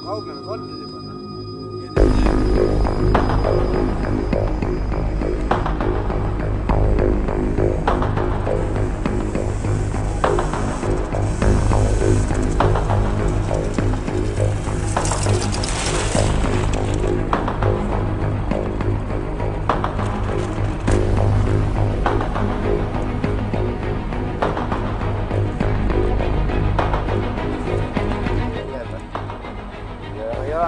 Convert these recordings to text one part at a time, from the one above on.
kaugele nad on nüüd juba?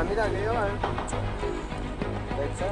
Midagi ei ole. Täitsa.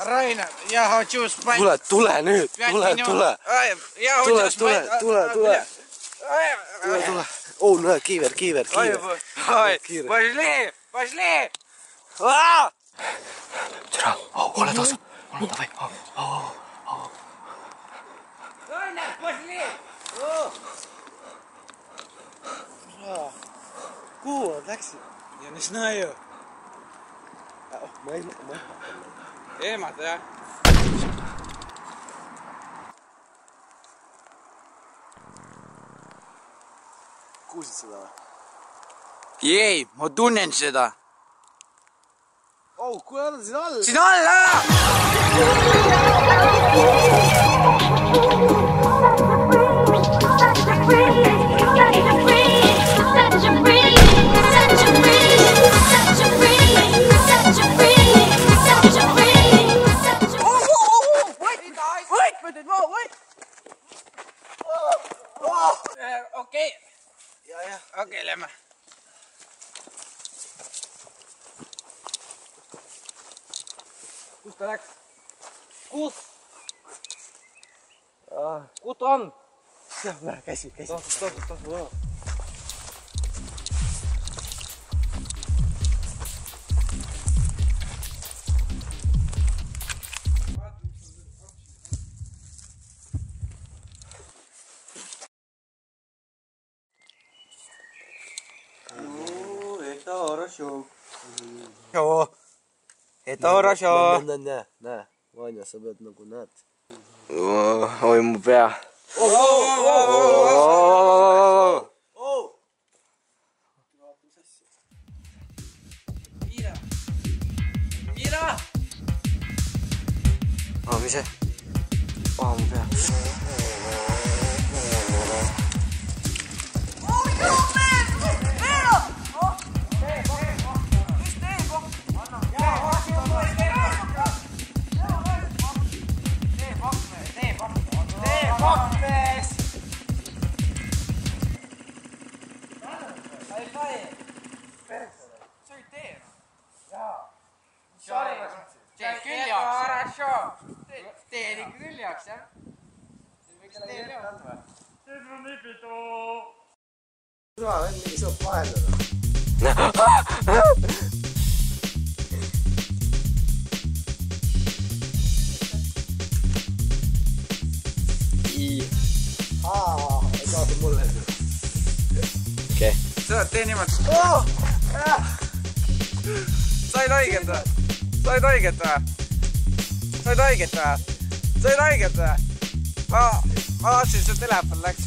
Rainer, jag har just spajt. Tule nüüd, tule. Tule. Oh, no, kiiver. Пошли! Türa, ole tasa. Ole davai. Rainer, пошли! Kuhu nad läksid? Я не знаю. Ma ei... Eemata, jah? Kuulsid seda või? Ei, ma tunnen seda. Oh, kuule, anna siin alla! Siin alla! Okei. Okei, lähme. Kus ta läks? Kus? Kus ta on? Käsi. Tohtu. Это хорошо. Näe, Vanja, sa pead nagu näed. Oi, mu pea. Mira! Mis see? Mu pea. Teed ikka küll jaoks, jah? Võiks teed jaoks või? Süva, mingi saab vahendada. Ei saada mulle. Okei. Tee niimoodi. Said õiget või? Ma vaatasin, su telefon läks.